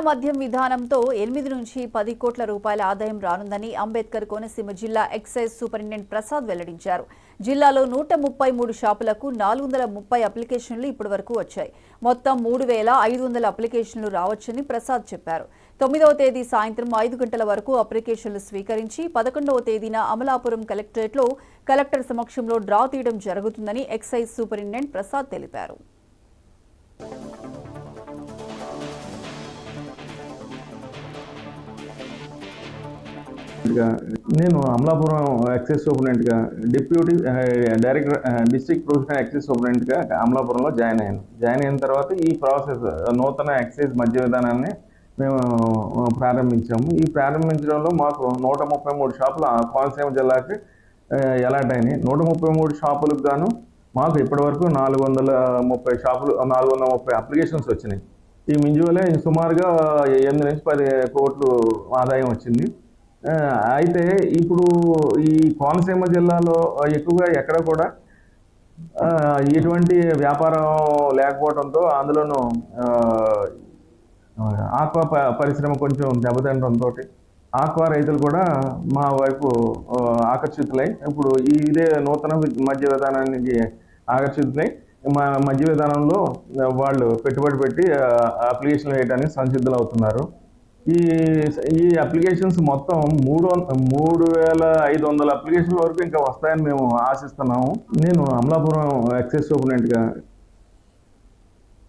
మద్యం విధానంతో 8 నుంచి 10 కోట్ల రూపాయల ఆదాయం రానుందని అంబేద్కర్ కోనసీమ జిల్లా ఎక్సైజ్ సూపరింటెండెంట్ ప్రసాద్ వెల్లడించారు. జిల్లాలో 133 షాపులకు 430 అప్లికేషన్లు ఇప్పటివరకు వచ్చాయి. మొత్తం 3500 అప్లికేషన్లు రావచ్చని ప్రసాద్ చెప్పారు. 9వ తేదీ సాయంత్రం 5 గంటల వరకు అప్లికేషన్లు స్వీకరించి 11వ తేదీన అమలాపురం కలెక్టరేట్లో కలెక్టర్ సమక్షంలో డ్రా తీయడం జరుగుతుందని ఎక్సైజ్ సూపరింటెండెంట్ ప్రసాద్ తెలిపారు. నేను అమలాపురం ఎక్సైజ్ సూపరింటెండెంట్గా deputy director district professional excise సూపరింటెండెంట్గా అమలాపురంలో జాయిన్ అయిన తర్వాత ఈ ప్రాసెస్ నూతన ఎక్సైజ్ మద్య విధానాన్ని మేము ప్రారంభించాము. ఈ ప్రారంభించడంలో మాకు 133 షాపులు కోనసీమ జిల్లాకి అలాట్ అయినాయి. 133 షాపులకు గాను మాకు ఇప్పటివరకు 430 అప్లికేషన్స్ వచ్చినాయి. ఈ మింజువలే సుమారుగా 8 నుంచి 10 కోట్లు ఆదాయం వచ్చింది. అయితే ఇప్పుడు ఈ కోనసీమ జిల్లాలో ఎక్కువగా ఎక్కడ కూడా ఎటువంటి వ్యాపారం లేకపోవడంతో అందులోనూ ఆక్వా పరిశ్రమ కొంచెం దెబ్బతినడంతో ఆక్వా రైతులు కూడా మా వైపు ఆకర్షితులై ఇప్పుడు ఇదే నూతన మద్య విధానానికి ఆకర్షితులై మా మద్య విధానంలో వాళ్ళు పెట్టుబడి పెట్టి అప్లికేషన్లు వేయడానికి సంసిద్ధులు అవుతున్నారు. ఈ అప్లికేషన్స్ మొత్తం 3500 అప్లికేషన్ల వరకు ఇంకా వస్తాయని మేము ఆశిస్తున్నాము. నేను అమలాపురం ఎక్సైజ్ సూపరింటెండెంట్గా